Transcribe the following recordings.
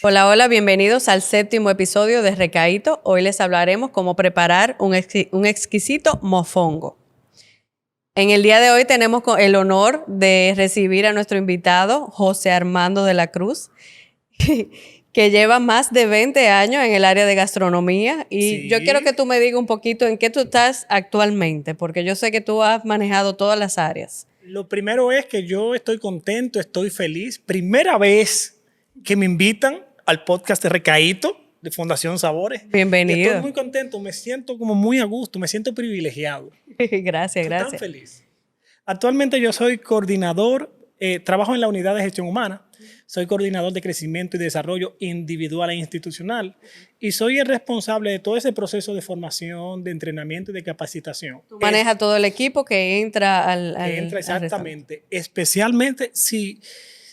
Hola, hola, bienvenidos al 7º episodio de Recaíto. Hoy les hablaremos cómo preparar un exquisito mofongo. En el día de hoy tenemos el honor de recibir a nuestro invitado, José Armando de la Cruz, que lleva más de 20 años en el área de gastronomía. Y Sí. yo quiero que tú me digas un poquito en qué tú estás actualmente, porque yo sé que tú has manejado todas las áreas. Lo primero es que yo estoy contento, estoy feliz. Primera vez que me invitan al podcast de Recaíto de Fundación Sabores. Bienvenido. Y estoy muy contento, me siento como muy a gusto, me siento privilegiado. Gracias, Estoy gracias. tan feliz. Actualmente yo soy coordinador, trabajo en la unidad de gestión humana, soy coordinador de crecimiento y desarrollo individual e institucional y soy el responsable de todo ese proceso de formación, de entrenamiento y de capacitación. Tú manejas todo el equipo que entra al Exactamente, especialmente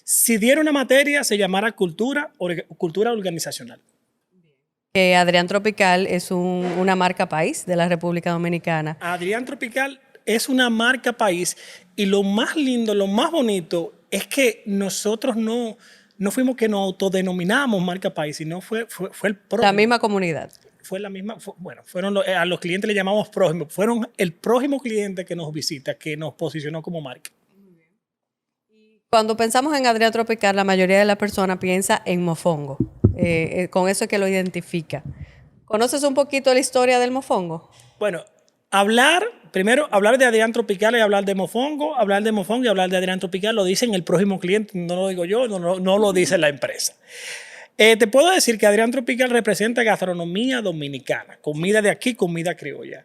si diera una materia se llamara cultura organizacional. Adrián Tropical es una marca país de la República Dominicana. Adrián Tropical es una marca país y lo más lindo, lo más bonito es que nosotros no fuimos que nos autodenominamos marca país, sino fue el prójimo. La misma comunidad. Fue la misma, fueron a los clientes le llamamos prójimo, fueron el prójimo cliente que nos visita, que nos posicionó como marca. Cuando pensamos en Adrián Tropical, la mayoría de las personas piensa en mofongo. Con eso es que lo identifica. ¿Conoces un poquito la historia del mofongo? Bueno, primero hablar de Adrián Tropical y hablar de mofongo y hablar de Adrián Tropical lo dicen el prójimo cliente, no lo digo yo, no lo dice la empresa. Te puedo decir que Adrián Tropical representa gastronomía dominicana, comida de aquí, comida criolla.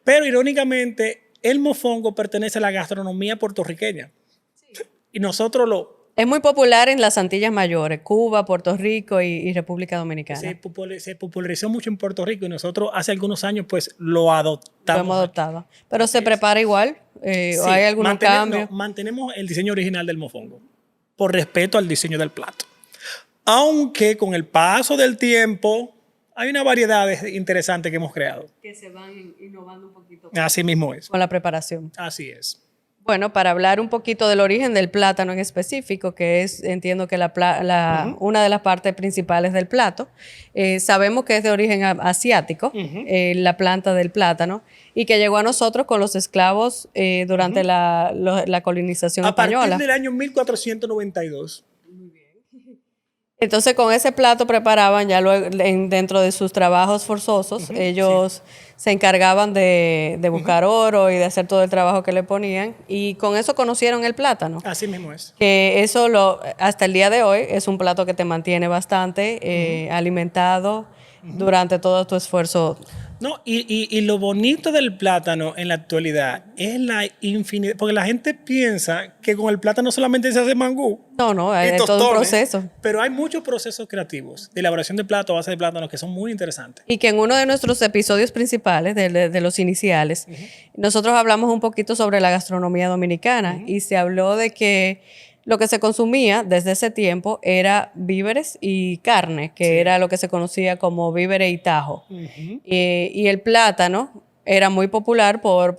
Pero irónicamente, el mofongo pertenece a la gastronomía puertorriqueña. Sí. Y nosotros Es muy popular en las Antillas Mayores, Cuba, Puerto Rico y República Dominicana. Se popularizó mucho en Puerto Rico y nosotros hace algunos años pues lo adoptamos. Lo hemos adoptado. Pero ¿se prepara igual? Sí, ¿O hay algún cambio? No, mantenemos el diseño original del mofongo, por respeto al diseño del plato. Aunque con el paso del tiempo hay una variedad interesante que hemos creado. Que se van innovando un poquito. Así mismo es. Con la preparación. Así es. Bueno, para hablar un poquito del origen del plátano en específico, que es, entiendo que una de las partes principales del plato, sabemos que es de origen asiático, la planta del plátano, y que llegó a nosotros con los esclavos durante la colonización española. A partir del año 1492. Entonces, con ese plato preparaban ya luego, dentro de sus trabajos forzosos, ellos se encargaban de buscar oro y de hacer todo el trabajo que le ponían, y con eso conocieron el plátano. Así mismo es. Que eso hasta el día de hoy es un plato que te mantiene bastante alimentado durante todo tu esfuerzo. No, y lo bonito del plátano en la actualidad es la infinidad, porque la gente piensa que con el plátano solamente se hace mangú. No, es todo un proceso. Pero hay muchos procesos creativos de elaboración de plato a base de plátano que son muy interesantes. Y que en uno de nuestros episodios principales, de los iniciales, nosotros hablamos un poquito sobre la gastronomía dominicana y se habló de que lo que se consumía desde ese tiempo era víveres y carne, que era lo que se conocía como víveres y tajo. Y el plátano era muy popular por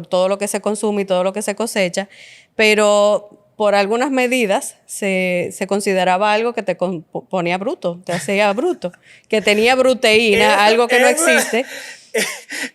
todo lo que se consume y todo lo que se cosecha, pero por algunas medidas se consideraba algo que te ponía bruto, te hacía bruto, que tenía bruteína, algo que no existe.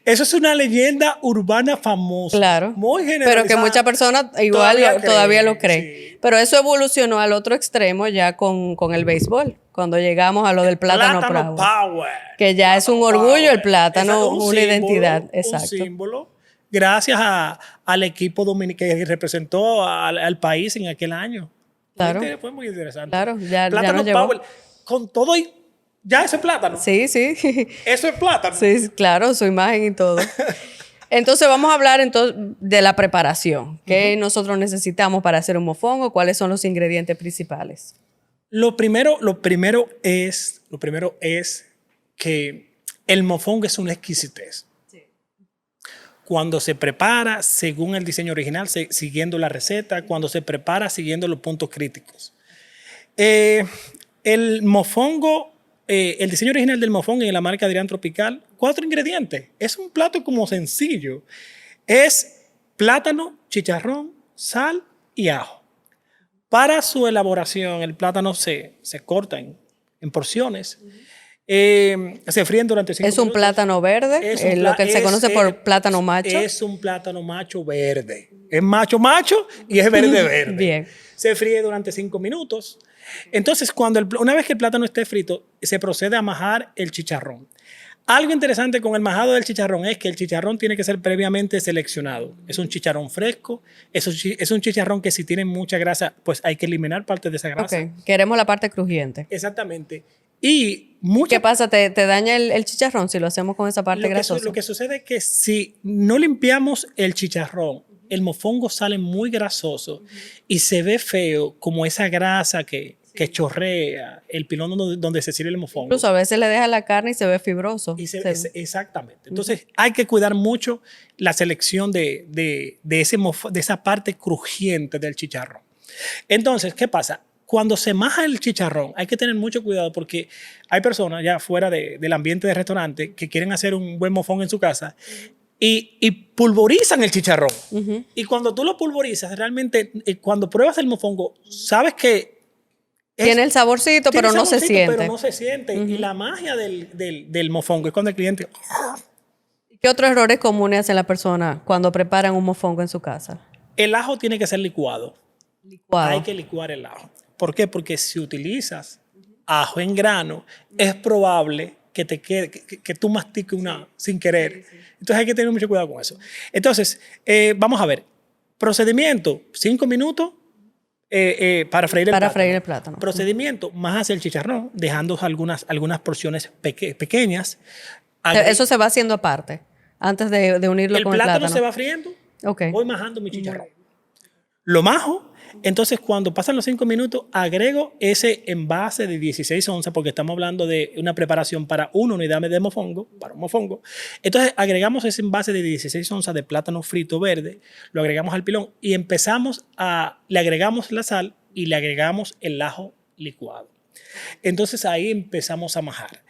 Eso es una leyenda urbana famosa. Claro. Muy generalizada. Pero que muchas personas igual todavía lo creen. Sí. Pero eso evolucionó al otro extremo ya con el béisbol. Cuando llegamos a lo del plátano power. Que ya es un orgullo el plátano, una identidad. Exacto. Un símbolo. Gracias al equipo dominicano que representó al país en aquel año. Claro. Fue muy interesante. Claro, ya Plátano nos power. Con todo y... ¿Ya eso es plátano? Sí. ¿Eso es plátano? Sí, claro, su imagen y todo. Entonces vamos a hablar de la preparación. ¿Qué nosotros necesitamos para hacer un mofongo? ¿Cuáles son los ingredientes principales? Lo primero es que el mofongo es una exquisitez. Sí. Cuando se prepara según el diseño original, siguiendo la receta, cuando se prepara siguiendo los puntos críticos. El mofongo... el diseño original del mofongo y en la marca Adrián Tropical, 4 ingredientes. Es un plato como sencillo. Es plátano, chicharrón, sal y ajo. Para su elaboración, el plátano se corta en en porciones. Se fríen durante 5 minutos. Es un plátano verde, lo que se conoce por plátano macho. Es un plátano macho verde. Es macho macho y es verde verde. Bien. Se fríe durante 5 minutos. Entonces, una vez que el plátano esté frito, se procede a majar el chicharrón. Algo interesante con el majado del chicharrón es que el chicharrón tiene que ser previamente seleccionado. Es un chicharrón fresco, es un chicharrón que si tiene mucha grasa, pues hay que eliminar parte de esa grasa. Okay. Queremos la parte crujiente. Exactamente. Y ¿Qué pasa? ¿Te daña el chicharrón si lo hacemos con esa parte grasosa? Lo que sucede es que si no limpiamos el chicharrón, el mofongo sale muy grasoso y se ve feo como esa grasa que chorrea el pilón donde se sirve el mofongo. Incluso a veces le deja la carne y se ve fibroso. Exactamente. Entonces hay que cuidar mucho la selección de esa parte crujiente del chicharrón. Entonces, ¿qué pasa? Cuando se maja el chicharrón, hay que tener mucho cuidado porque hay personas ya fuera del ambiente de restaurante que quieren hacer un buen mofongo en su casa y pulverizan el chicharrón. Y cuando tú lo pulverizas, realmente cuando pruebas el mofongo, sabes que tiene el saborcito, pero no se siente. Pero no se siente. Y la magia del mofongo es cuando el cliente... ¿Qué otros errores comunes hacen la persona cuando preparan un mofongo en su casa? El ajo tiene que ser licuado. Licuado. Hay que licuar el ajo. ¿Por qué? Porque si utilizas ajo en grano, es probable que te quede, que tú mastiques una sin querer. Entonces hay que tener mucho cuidado con eso. Entonces, vamos a ver. Procedimiento, 5 minutos para freír el plátano. Procedimiento, más hacia el chicharrón, dejando algunas porciones pequeñas. Eso se va haciendo aparte, antes de unirlo con el plátano. El plátano se va friendo. Okay. Voy majando mi chicharrón. Lo majo. Entonces, cuando pasan los 5 minutos, agrego ese envase de 16 onzas, porque estamos hablando de una preparación para una unidad de mofongo, para un mofongo. Entonces, agregamos ese envase de 16 onzas de plátano frito verde, lo agregamos al pilón y le agregamos la sal y le agregamos el ajo licuado. Entonces, ahí empezamos a majar.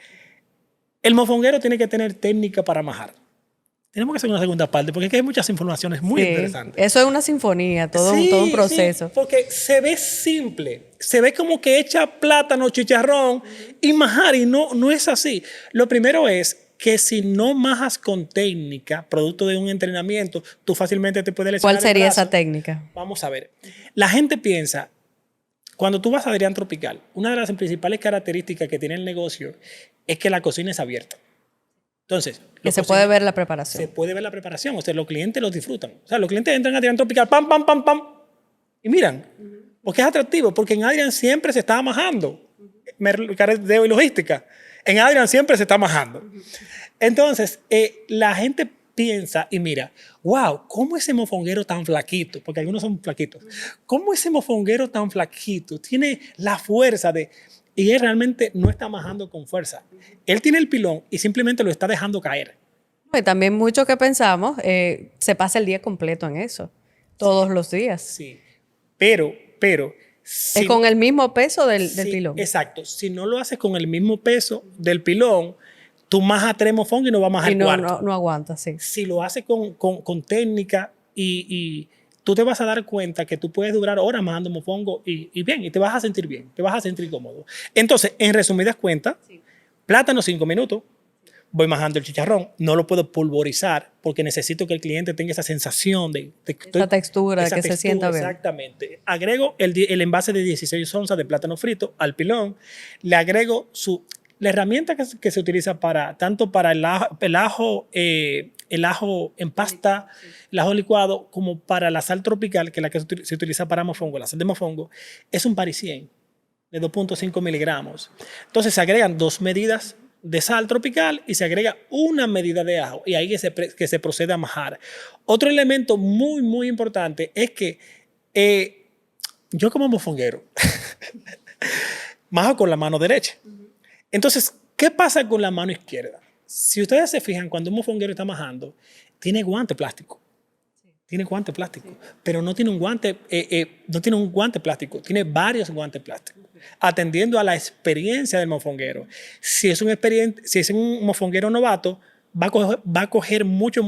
El mofonguero tiene que tener técnica para majar. Tenemos que hacer una segunda parte porque hay muchas informaciones muy interesantes. Eso es una sinfonía, todo un proceso. Sí, porque se ve simple, se ve como que echa plátano, chicharrón y majar y no es así. Lo primero es que si no majas con técnica, producto de un entrenamiento, tú fácilmente te puedes lesionar. ¿Cuál sería esa técnica? Vamos a ver. La gente piensa, cuando tú vas a Adrián Tropical, una de las principales características que tiene el negocio es que la cocina es abierta. Entonces, que se puede ver la preparación. Se puede ver la preparación. O sea, los clientes los disfrutan. O sea, los clientes entran a Adrián Tropical, pam, pam, pam, pam, y miran. Porque es atractivo. Porque en Adrián siempre se está majando. Mercadeo y logística. En Adrián siempre se está majando. Entonces, la gente piensa y mira, wow, ¿cómo ese mofonguero tan flaquito? Porque algunos son flaquitos. ¿Cómo ese mofonguero tan flaquito tiene la fuerza de... Y él realmente no está majando con fuerza. Él tiene el pilón y simplemente lo está dejando caer. Y también mucho que pensamos, se pasa el día completo en eso. Todos los días. Sí. Pero... es con el mismo peso del pilón. Exacto. Si no lo haces con el mismo peso del pilón, tú majas 3 mofongos y no va a majar 4. No aguanta, sí. Si lo haces con técnica y tú te vas a dar cuenta que tú puedes durar horas majando mofongo y bien, y te vas a sentir bien, te vas a sentir cómodo. Entonces, en resumidas cuentas, plátano 5 minutos, voy majando el chicharrón, no lo puedo pulverizar porque necesito que el cliente tenga esa sensación esa textura, que se sienta bien. Exactamente. Agrego el envase de 16 onzas de plátano frito al pilón, le agrego la herramienta que se utiliza tanto para el ajo en pasta, el ajo licuado, como para la sal tropical, que es la que se utiliza para mofongo, la sal de mofongo, es un parisien de 2.5 miligramos. Entonces se agregan 2 medidas de sal tropical y se agrega 1 medida de ajo y ahí que se procede a majar. Otro elemento muy, muy importante es que yo como mofonguero majo con la mano derecha. Entonces, ¿qué pasa con la mano izquierda? Si ustedes se fijan, cuando un mofonguero está majando, tiene guante plástico. Tiene guante plástico, pero no tiene un guante, plástico, tiene varios guantes plásticos, atendiendo a la experiencia del mofonguero. Si es un mofonguero novato, va a coger muchos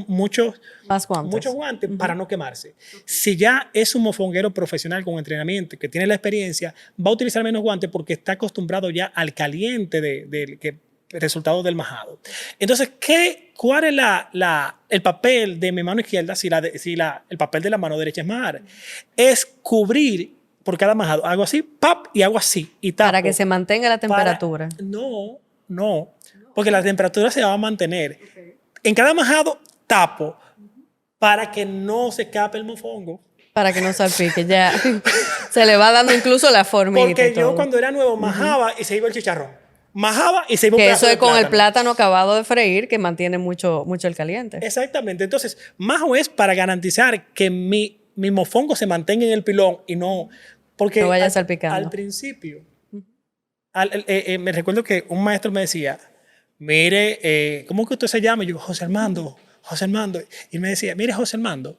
Más guantes. para no quemarse. Si ya es un mofonguero profesional con entrenamiento, que tiene la experiencia, va a utilizar menos guantes porque está acostumbrado ya al caliente del resultado del majado. Entonces, ¿cuál es el papel de mi mano izquierda si el papel de la mano derecha es majar? Es cubrir por cada majado. Hago así, ¡pap! Y hago así. Y tapo. Para que se mantenga la temperatura. No, porque la temperatura se va a mantener. Okay. En cada majado, tapo para que no se escape el mofongo. Para que no salpique, ya. Se le va dando incluso la formita. Porque yo cuando era nuevo majaba y se iba el chicharrón. Majaba y se iba un pedazo de plátano. Eso es con el plátano acabado de freír que mantiene mucho el caliente. Exactamente. Entonces, majo es para garantizar que mi mofongo se mantenga en el pilón y no... Porque no vaya salpicando. Al principio, me recuerdo que un maestro me decía, mire, ¿cómo que usted se llama? Y yo, José Armando. Y me decía, mire, José Armando,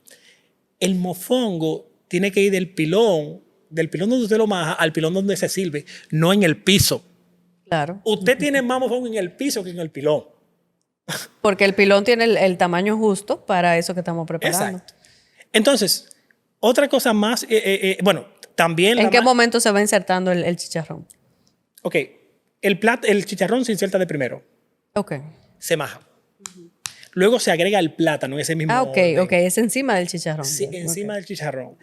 el mofongo tiene que ir del pilón donde usted lo maja al pilón donde se sirve, no en el piso. Claro. Usted tiene más mofongo en el piso que en el pilón. Porque el pilón tiene el tamaño justo para eso que estamos preparando. Exacto. Entonces, otra cosa más, bueno, también... ¿En qué momento se va insertando el chicharrón? Ok, el chicharrón se inserta de primero. Ok. Se maja. Luego se agrega el plátano, ese mismo orden. Ok, es encima del chicharrón. Sí, encima del chicharrón.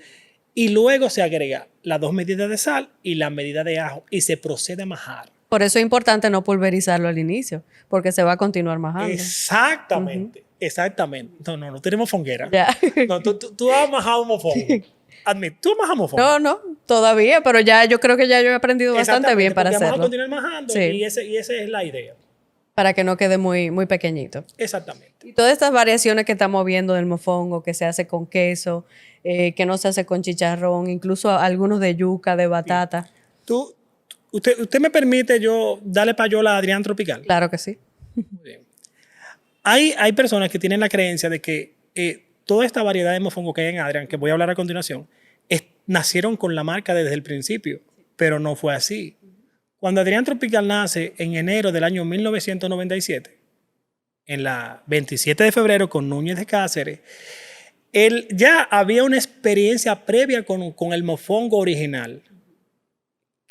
Y luego se agrega las 2 medidas de sal y la medida de ajo y se procede a majar. Por eso es importante no pulverizarlo al inicio, porque se va a continuar majando. Exactamente, exactamente. No tenemos fonguera. Ya. No, tú has majado mofongo. Admit, tú has majado mofongo. No, todavía, pero ya yo creo que ya yo he aprendido bastante bien para hacerlo. Vamos a continuar majando y esa es la idea. Para que no quede muy, muy pequeñito. Exactamente. Y todas estas variaciones que estamos viendo del mofongo, que se hace con queso, que no se hace con chicharrón, incluso algunos de yuca, de batata. ¿Usted me permite yo darle payola a Adrián Tropical? Claro que sí. Muy bien. Hay personas que tienen la creencia de que toda esta variedad de mofongo que hay en Adrián, que voy a hablar a continuación, nacieron con la marca desde el principio, pero no fue así. Cuando Adrián Tropical nace en enero del año 1997, en la 27 de febrero con Núñez de Cáceres, él ya había una experiencia previa con el mofongo original.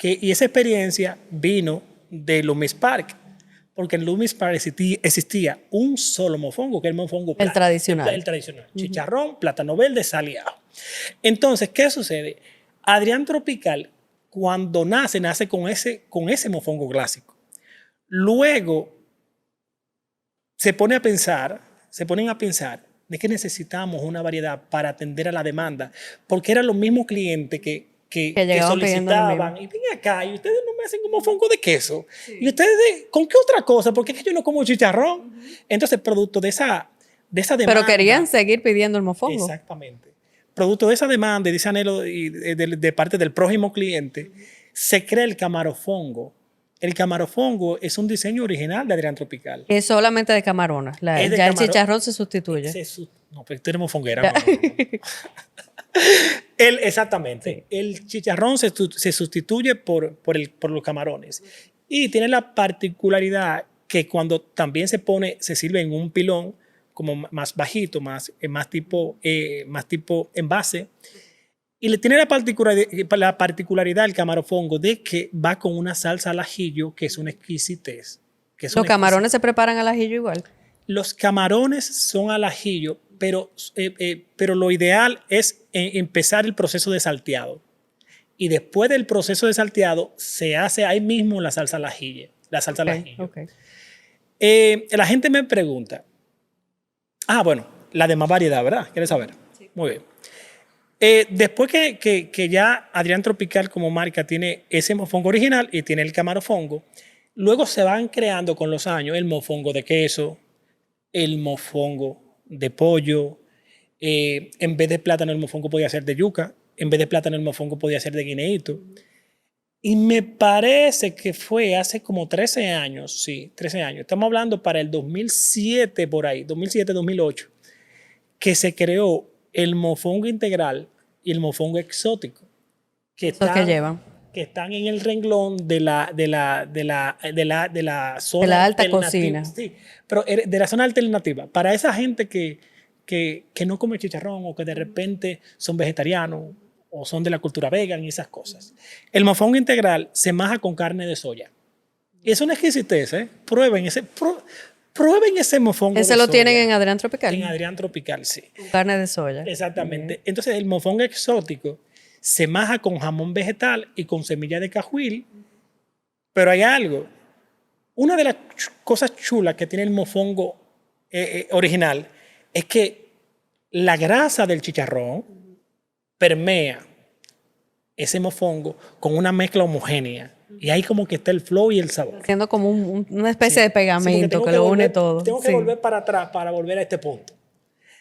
Y esa experiencia vino de Loomis Park, porque en Loomis Park existía un solo mofongo, que es el mofongo el tradicional. El tradicional. Chicharrón, plátano verde, sal y ajo. Entonces, ¿qué sucede? Adrián Tropical, cuando nace con ese mofongo clásico. Luego se ponen a pensar de que necesitamos una variedad para atender a la demanda, porque eran los mismos clientes que solicitaban. Y ven acá, y ustedes no me hacen un mofongo de queso. Sí. Y ustedes, ¿con qué otra cosa? Porque es que yo no como chicharrón. Entonces, producto de esa demanda. Pero querían seguir pidiendo el mofongo. Exactamente. Producto de esa demanda y de ese anhelo de parte del prójimo cliente, se crea el camarofongo. El camarofongo es un diseño original de Adrián Tropical. Es solamente de camaronas. El chicharrón se sustituye. No, pero tenemos fonguera. Exactamente. Sí. El chicharrón se sustituye por los camarones. Y tiene la particularidad que cuando también se sirve en un pilón como más bajito, más tipo envase. Y le tiene la particularidad el camarofongo de que va con una salsa al ajillo que es una exquisitez. ¿Los camarones se preparan al ajillo igual? Los camarones son al ajillo, pero lo ideal es empezar el proceso de salteado. Y después del proceso de salteado se hace ahí mismo la salsa al ajillo. Okay. La gente me pregunta, bueno, la de más variedad, ¿verdad? ¿Quieres saber? Sí. Muy bien. Después que ya Adrián Tropical como marca tiene ese mofongo original y tiene el camarofongo, luego se van creando con los años el mofongo de queso, el mofongo de pollo, en vez de plátano el mofongo podía ser de yuca, en vez de plátano el mofongo podía ser de guineíto. Y me parece que fue hace como 13 años, sí, 13 años. Estamos hablando para el 2007 por ahí, 2007-2008, que se creó el mofongo integral y el mofongo exótico. ¿Qué llevan? que están en el renglón de la zona De la alta alternativa. cocina. Sí, pero de la zona alternativa. Para esa gente que no come chicharrón o que de repente son vegetarianos o son de la cultura vegan y esas cosas. El mofongo integral se maja con carne de soya. Y es una exquisitez, ¿eh? Prueben ese mofongo Ese de lo soya. tienen en Adrián Tropical. En Adrián Tropical, sí. Con carne de soya. Exactamente. Entonces, el mofongo exótico se maja con jamón vegetal y con semilla de cajuil. Pero hay algo. Una de las cosas chulas que tiene el mofongo original es que la grasa del chicharrón permea ese mofongo con una mezcla homogénea. Y ahí como que está el flow y el sabor. Siendo como una especie de pegamento que lo une todo. Tengo que volver para atrás para volver a este punto.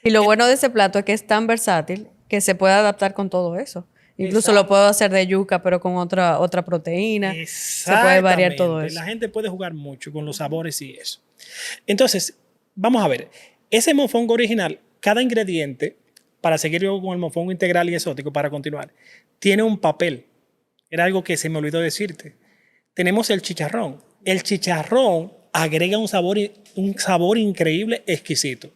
Y lo bueno de ese plato es que es tan versátil que se puede adaptar con todo eso. Incluso Exacto. lo puedo hacer de yuca, pero con otra proteína. Se puede variar todo eso. La gente puede jugar mucho con los sabores y eso. Entonces, vamos a ver. Ese mofongo original, cada ingrediente, para seguir yo con el mofongo integral y exótico, para continuar, tiene un papel. Era algo que se me olvidó decirte. Tenemos el chicharrón. El chicharrón agrega un sabor increíble, exquisito.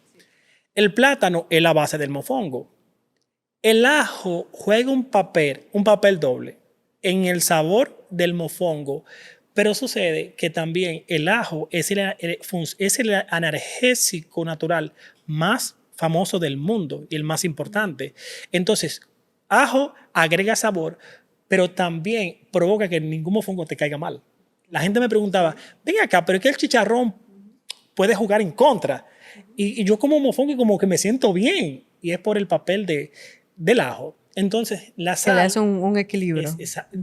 El plátano es la base del mofongo. El ajo juega un papel doble en el sabor del mofongo, pero sucede que también el ajo es el analgésico natural más famoso del mundo y el más importante. Entonces, ajo agrega sabor, pero también provoca que ningún mofongo te caiga mal. La gente me preguntaba, ven acá, pero es que el chicharrón puede jugar en contra. Y yo como mofongo y como que me siento bien. Y es por el papel del ajo. Entonces, la sal... Se le hace un equilibrio.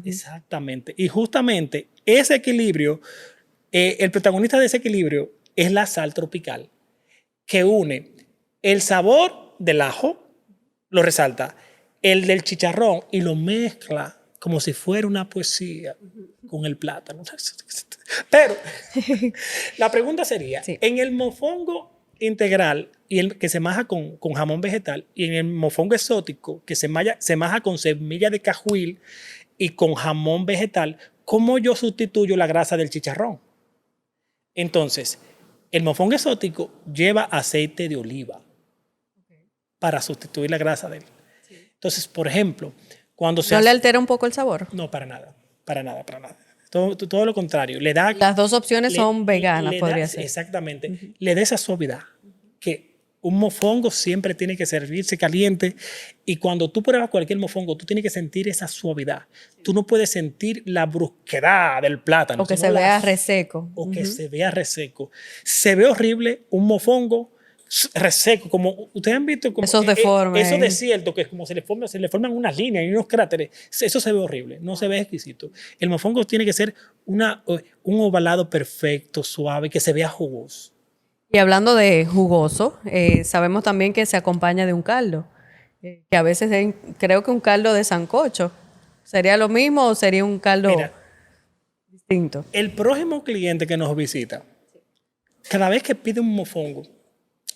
Exactamente. Y justamente ese equilibrio, el protagonista de ese equilibrio es la sal tropical, que une el sabor del ajo, lo resalta, el del chicharrón y lo mezcla como si fuera una poesía con el plátano. Pero la pregunta sería, sí, en el mofongo integral y el que se maja con jamón vegetal y en el mofongo exótico que se maja con semilla de cajuil y con jamón vegetal, ¿cómo yo sustituyo la grasa del chicharrón? Entonces, el mofongo exótico lleva aceite de oliva para sustituir la grasa de él. Entonces, por ejemplo, cuando se... ¿No le altera un poco el sabor? No, para nada. Todo lo contrario. Le da, las dos opciones son veganas, podría ser. Exactamente. Le da esa suavidad que un mofongo siempre tiene que servirse caliente y cuando tú pruebas cualquier mofongo, tú tienes que sentir esa suavidad. Tú no puedes sentir la brusquedad del plátano. O que se vea reseco. O que se vea reseco. Se ve horrible un mofongo reseco, como ustedes han visto como esos deformes, esos desiertos que como se le forman unas líneas y unos cráteres, eso se ve horrible, no se ve exquisito. El mofongo tiene que ser un ovalado perfecto, suave, que se vea jugoso. Y hablando de jugoso, sabemos también que se acompaña de un caldo, que a veces creo que un caldo de sancocho. ¿Sería lo mismo o sería un caldo distinto? El próximo cliente que nos visita, cada vez que pide un mofongo,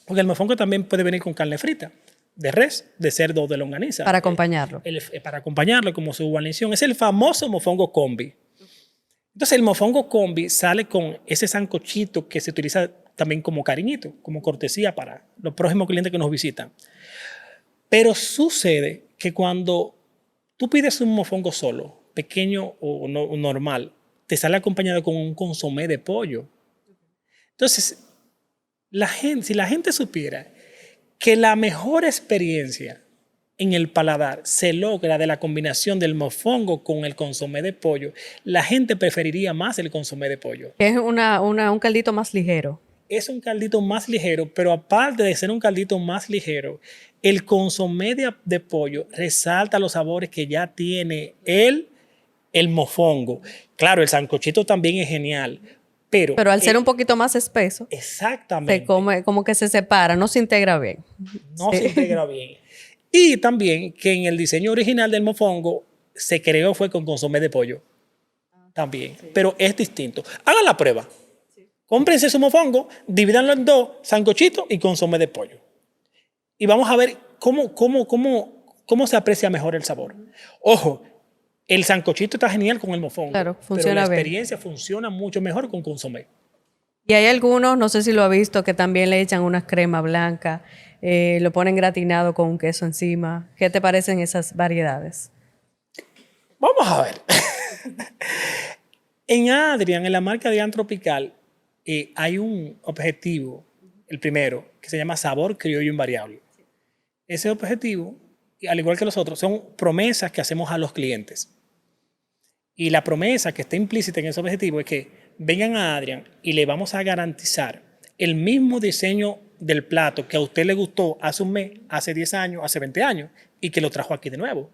porque el mofongo también puede venir con carne frita, de res, de cerdo o de longaniza. Para acompañarlo. Para acompañarlo como su guarnición. Es el famoso mofongo combi. Entonces el mofongo combi sale con ese sancochito que se utiliza también como cariñito, como cortesía para los próximos clientes que nos visitan. Pero sucede que cuando tú pides un mofongo solo, pequeño o normal, te sale acompañado con un consomé de pollo. Entonces, si la gente supiera que la mejor experiencia en el paladar se logra de la combinación del mofongo con el consomé de pollo, la gente preferiría más el consomé de pollo. Es un caldito más ligero. Es un caldito más ligero, pero aparte de ser un caldito más ligero, el consomé de pollo resalta los sabores que ya tiene el mofongo. Claro, el sancochito también es genial. Pero al ser un poquito más espeso, exactamente, se come, como que se separa, no se integra bien. Se integra bien. Y también que en el diseño original del mofongo se creó fue con consomé de pollo. También. Sí. Pero es distinto. Hagan la prueba. Sí. Cómprense su mofongo, divídanlo en dos, sancochito y consomé de pollo. Y vamos a ver cómo se aprecia mejor el sabor. Ojo, El sancochito está genial con el mofongo. Claro, pero funciona la bien. experiencia funciona mucho mejor con consomé. Y hay algunos, no sé si lo ha visto, que también le echan una crema blanca, lo ponen gratinado con un queso encima. ¿Qué te parecen esas variedades? Vamos a ver. En Adrian, en la marca Adrian Tropical, hay un objetivo, el primero, que se llama sabor criollo invariable. Ese objetivo, al igual que los otros, son promesas que hacemos a los clientes. Y la promesa que está implícita en ese objetivo es que vengan a Adrian y le vamos a garantizar el mismo diseño del plato que a usted le gustó hace un mes, hace 10 años, hace 20 años y que lo trajo aquí de nuevo.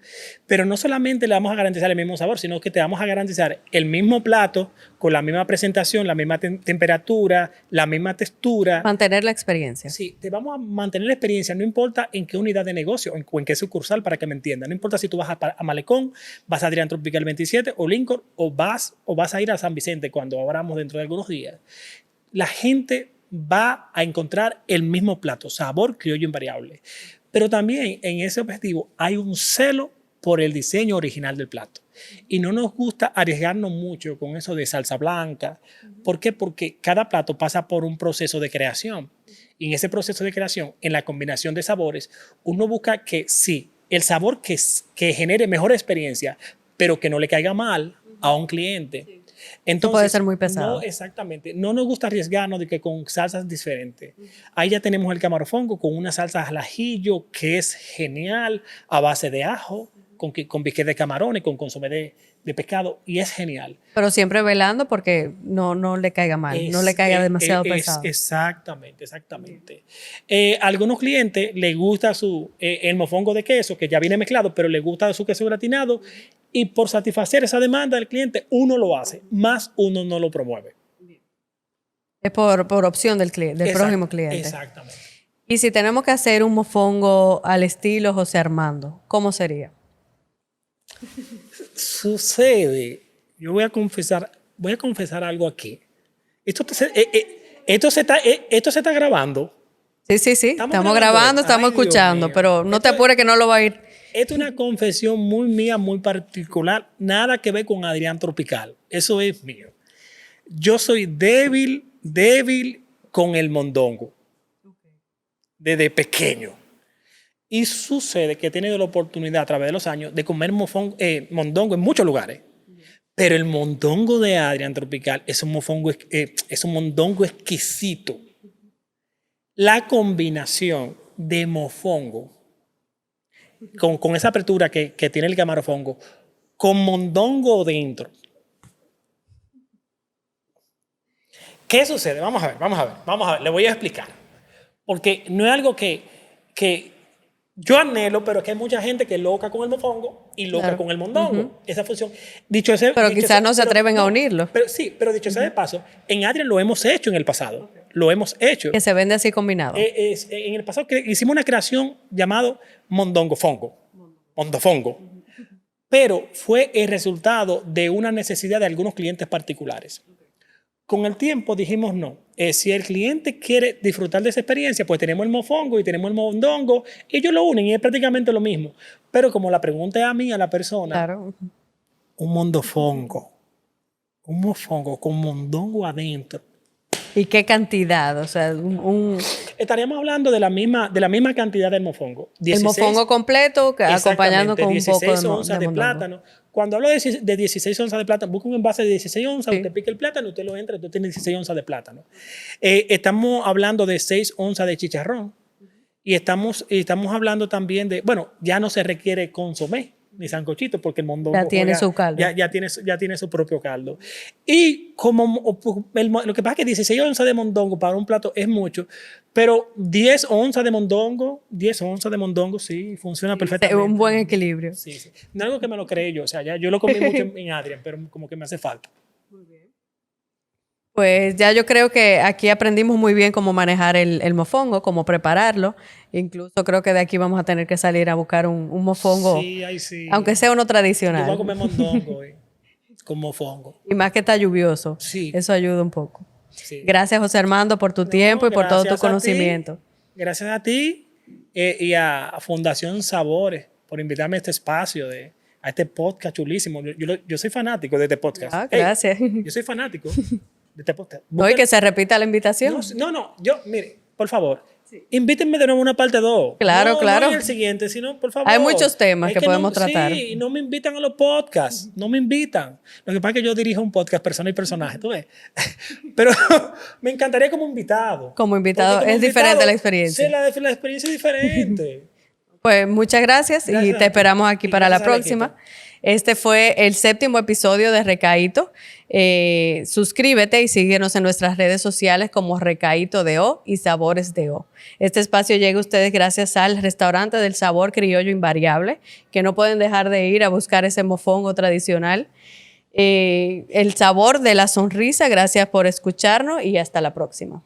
Pero no solamente le vamos a garantizar el mismo sabor, sino que te vamos a garantizar el mismo plato con la misma presentación, la misma temperatura, la misma textura. Mantener la experiencia. Sí, te vamos a mantener la experiencia, no importa en qué unidad de negocio o en qué sucursal, para que me entiendan. No importa si tú vas a Malecón, vas a Adrián Tropical 27 o Lincoln o vas a ir a San Vicente cuando abramos dentro de algunos días. La gente va a encontrar el mismo plato, sabor criollo invariable. Pero también en ese objetivo hay un celo por el diseño original del plato. Y no nos gusta arriesgarnos mucho con eso de salsa blanca. ¿Por qué? Porque cada plato pasa por un proceso de creación. Y en ese proceso de creación, en la combinación de sabores, uno busca que sí, el sabor que genere mejor experiencia, pero que no le caiga mal a un cliente. Entonces, puede ser muy pesado. No, exactamente. No nos gusta arriesgarnos de que con salsas diferentes. Ahí ya tenemos el camarofongo con una salsa al ajillo que es genial, a base de ajo, con biquet de camarones, con consomé de pescado, y es genial. Pero siempre velando porque no le caiga mal, no le caiga demasiado pesado. Exactamente. Algunos clientes les gusta el mofongo de queso, que ya viene mezclado, pero les gusta su queso gratinado, y por satisfacer esa demanda del cliente, uno lo hace, más uno no lo promueve. Es por opción del cliente, del próximo cliente. Exactamente. Y si tenemos que hacer un mofongo al estilo José Armando, ¿cómo sería? Sucede, yo voy a confesar algo aquí. Esto se está grabando. Sí. Estamos grabando, estamos escuchando, pero no te apures que no lo va a ir. Esto es una confesión muy mía, muy particular. Nada que ver con Adrián Tropical. Eso es mío. Yo soy débil con el mondongo. Desde pequeño. Y sucede que he tenido la oportunidad a través de los años de comer mondongo en muchos lugares. Pero el mondongo de Adrián Tropical es un mondongo exquisito. La combinación de mofongo con esa apertura que tiene el camarofongo, con mondongo dentro. ¿Qué sucede? Vamos a ver. Le voy a explicar. Porque no es algo que yo anhelo, pero que hay mucha gente que es loca con el mofongo y loca con el mondongo. Esa función. Pero quizás no se atreven a unirlo. Pero dicho sea de paso, en Adrián lo hemos hecho en el pasado. Lo hemos hecho. Que se vende así combinado. En el pasado hicimos una creación llamado mondongofongo. Pero fue el resultado de una necesidad de algunos clientes particulares. Con el tiempo dijimos no. Si el cliente quiere disfrutar de esa experiencia, pues tenemos el mofongo y tenemos el mondongo, y ellos lo unen y es prácticamente lo mismo. Pero como la pregunta es a mí, a la persona, claro. Un mofongo con mondongo adentro. ¿Y qué cantidad? O sea, estaríamos hablando de la misma cantidad del mofongo. 16, el mofongo completo acompañando con un poco de 16 onzas de plátano. Cuando hablo de 16 onzas de plátano, busca un envase de 16 onzas, usted pica el plátano, usted lo entra, usted tiene 16 onzas de plátano. Estamos hablando de 6 onzas de chicharrón y estamos hablando también de, bueno, ya no se requiere consomé ni sancochito porque el mondongo ya tiene su caldo. Ya tiene su propio caldo. Y lo que pasa es que 16 onzas de mondongo para un plato es mucho, pero 10 onzas de mondongo, sí, funciona perfectamente. Un buen equilibrio. Sí. No es algo que me lo creé yo, o sea, ya yo lo comí mucho en Adrián, pero como que me hace falta. Muy bien. Pues ya yo creo que aquí aprendimos muy bien cómo manejar el mofongo, cómo prepararlo. Incluso creo que de aquí vamos a tener que salir a buscar un mofongo, sí. Aunque sea uno tradicional. Yo voy a comer mondongo con mofongo. Y más que está lluvioso. Sí. Eso ayuda un poco. Sí. Gracias, José Armando, por tu tiempo y por todo tu conocimiento. Gracias a ti y a Fundación Sabores por invitarme a este espacio de a este podcast chulísimo. Yo soy fanático de este podcast. Ah, gracias. Yo soy fanático de este podcast. No, y que se repita la invitación. Mire, por favor, invítenme de nuevo a una parte 2. Claro, claro. No en el siguiente, sino, por favor. Hay muchos temas que podemos tratar. Sí, no me invitan a los podcasts, no me invitan. Lo que pasa es que yo dirijo un podcast, persona y personaje, ¿tú ves? Pero me encantaría como invitado. Como invitado es diferente la experiencia. Sí, la experiencia es diferente. Pues muchas gracias y te esperamos aquí para la próxima. Este fue el 7º episodio de Recaíto. Suscríbete y síguenos en nuestras redes sociales como Recaíto de O y Sabores de O. Este espacio llega a ustedes gracias al restaurante del sabor criollo invariable, que no pueden dejar de ir a buscar ese mofongo tradicional. El sabor de la sonrisa. Gracias por escucharnos y hasta la próxima.